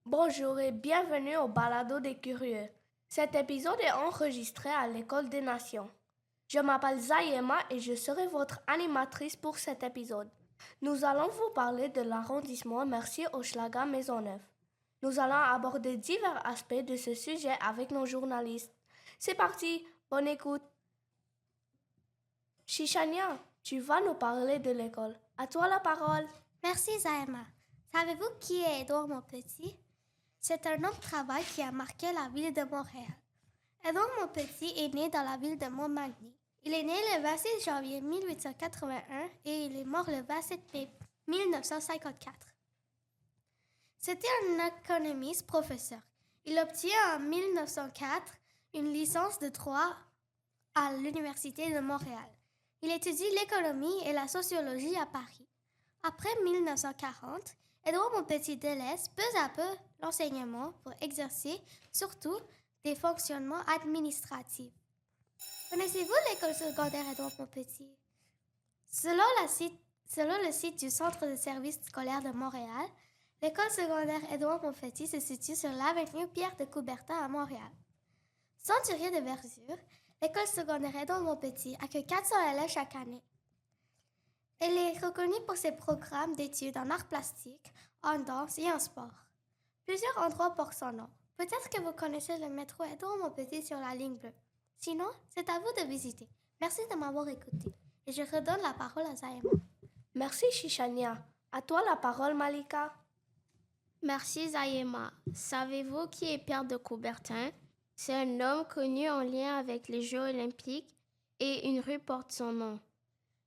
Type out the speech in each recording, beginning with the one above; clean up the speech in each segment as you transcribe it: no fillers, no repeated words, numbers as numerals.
Bonjour et bienvenue au Balado des Curieux. Cet épisode est enregistré à l'École des Nations. Je m'appelle Zayema et je serai votre animatrice pour cet épisode. Nous allons vous parler de l'arrondissement Mercier-Hochelaga Maisonneuve. Nous allons aborder divers aspects de ce sujet avec nos journalistes. C'est parti, bonne écoute. Shishania, tu vas nous parler de l'école. À toi la parole. Merci Zaema. Savez-vous qui est Édouard Montpetit? C'est un homme de travail qui a marqué la ville de Montréal. Édouard Montpetit est né dans la ville de Montmagny. Il est né le 26 janvier 1881 et il est mort le 27 mai 1954. C'était un économiste professeur. Il obtient en 1904 une licence de droit à l'Université de Montréal. Il étudie l'économie et la sociologie à Paris. Après 1940, Édouard Montpetit délaisse peu à peu l'enseignement pour exercer surtout des fonctionnements administratifs. Connaissez-vous l'école secondaire Édouard Montpetit? Selon le site du Centre de services scolaires de Montréal, l'école secondaire Édouard Montpetit se situe sur l'avenue Pierre de Coubertin à Montréal. Centurier de verdure, l'école secondaire Édouard Montpetit accueille 400 élèves chaque année. Elle est reconnue pour ses programmes d'études en arts plastiques, en danse et en sport. Plusieurs endroits portent son nom. Peut-être que vous connaissez le métro Édouard Montpetit sur la ligne bleue. Sinon, c'est à vous de visiter. Merci de m'avoir écouté. Et je redonne la parole à Zaema. Merci Shishania. À toi la parole Malika. Merci Zaema. Savez-vous qui est Pierre de Coubertin? C'est un homme connu en lien avec les Jeux olympiques et une rue porte son nom.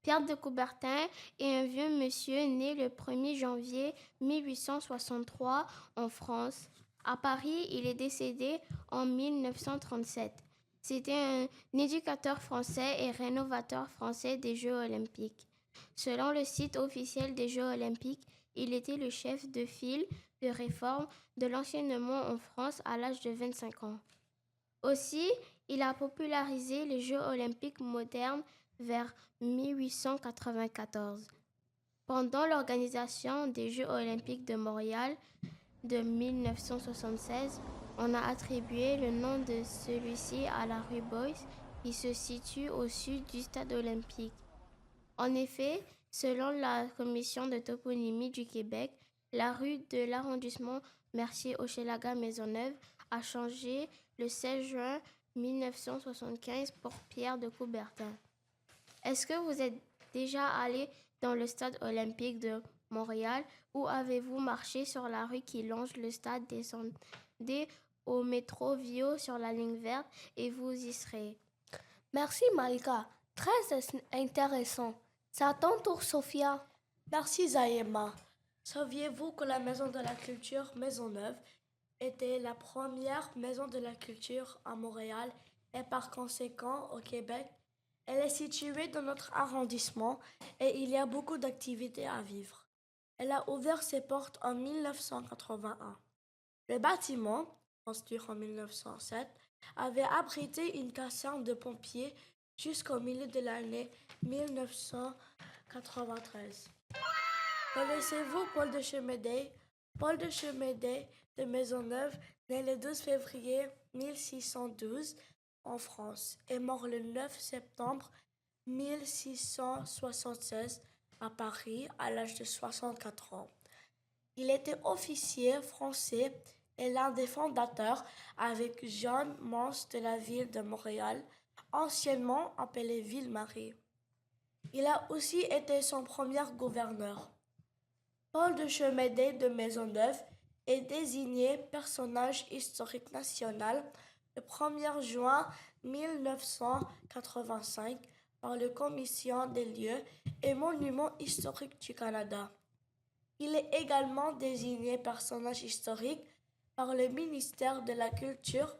Pierre de Coubertin est un vieux monsieur né le 1er janvier 1863 en France. À Paris, il est décédé en 1937. C'était un éducateur français et rénovateur français des Jeux olympiques. Selon le site officiel des Jeux olympiques, il était le chef de file de réforme de l'enseignement en France à l'âge de 25 ans. Aussi, il a popularisé les Jeux olympiques modernes vers 1894. Pendant l'organisation des Jeux olympiques de Montréal de 1976, on a attribué le nom de celui-ci à la rue Boyce qui se situe au sud du stade olympique. En effet, selon la Commission de toponymie du Québec, la rue de l'arrondissement Mercier-Hochelaga Maisonneuve a changé le 16 juin 1975 pour Pierre de Coubertin. Est-ce que vous êtes déjà allé dans le stade olympique de Montréal ou avez-vous marché sur la rue qui longe le stade? Descendez au métro Vio sur la ligne verte et vous y serez. Merci Malika. Très intéressant. C'est à ton tour Sophia. Merci Zaema. Saviez-vous que la Maison de la Culture Maisonneuve était la première maison de la culture à Montréal et par conséquent au Québec? Elle est située dans notre arrondissement et il y a beaucoup d'activités à vivre. Elle a ouvert ses portes en 1981. Le bâtiment, construit en 1907, avait abrité une caserne de pompiers jusqu'au milieu de l'année 1993. Connaissez-vous Paul de Chemédé? Paul de Chemédé de Maisonneuve, né le 12 février 1612 en France, est mort le 9 septembre 1676 à Paris à l'âge de 64 ans. Il était officier français et l'un des fondateurs avec Jean Mance de la ville de Montréal, anciennement appelée Ville-Marie. Il a aussi été son premier gouverneur. Paul de Chemédé de Maisonneuve est désigné personnage historique national le 1er juin 1985 par la Commission des lieux et monuments historiques du Canada. Il est également désigné personnage historique par le ministère de la Culture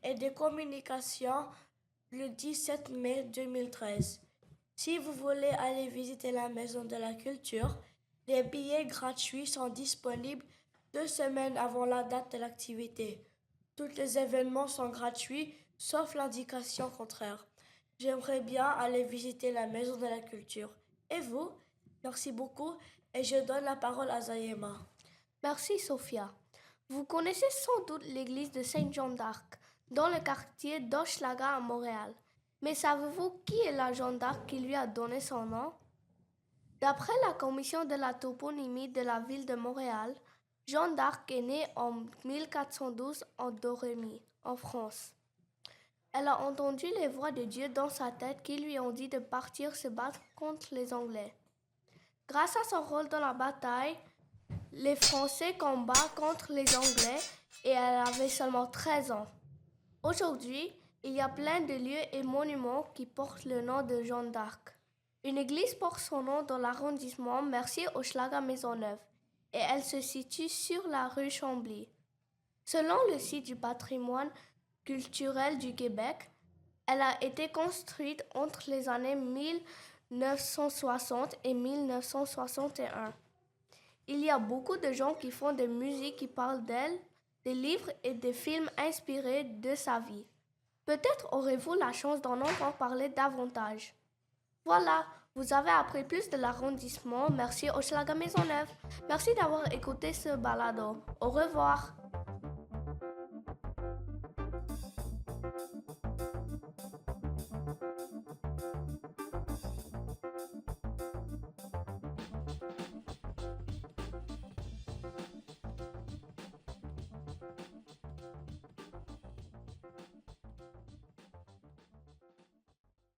et des Communications le 17 mai 2013. Si vous voulez aller visiter la Maison de la Culture, les billets gratuits sont disponibles 2 semaines avant la date de l'activité. Tous les événements sont gratuits, sauf l'indication contraire. J'aimerais bien aller visiter la Maison de la Culture. Et vous? Merci beaucoup et je donne la parole à Zayema. Merci Sophia. Vous connaissez sans doute l'église de Sainte-Jeanne d'Arc, dans le quartier d'Hochelaga à Montréal. Mais savez-vous qui est la Jeanne d'Arc qui lui a donné son nom? D'après la commission de la toponymie de la ville de Montréal, Jeanne d'Arc est née en 1412 en Domremy, en France. Elle a entendu les voix de Dieu dans sa tête qui lui ont dit de partir se battre contre les Anglais. Grâce à son rôle dans la bataille, les Français combattent contre les Anglais et elle avait seulement 13 ans. Aujourd'hui, il y a plein de lieux et monuments qui portent le nom de Jeanne d'Arc. Une église porte son nom dans l'arrondissement Mercier-Hochelaga-Maisonneuve et elle se situe sur la rue Chambly. Selon le site du patrimoine culturel du Québec, elle a été construite entre les années 1960 et 1961. Il y a beaucoup de gens qui font des musiques qui parlent d'elle, des livres et des films inspirés de sa vie. Peut-être aurez-vous la chance d'en entendre parler davantage. Voilà, vous avez appris plus de l'arrondissement Mercier-Hochelaga-Maisonneuve. Merci d'avoir écouté ce balado. Au revoir.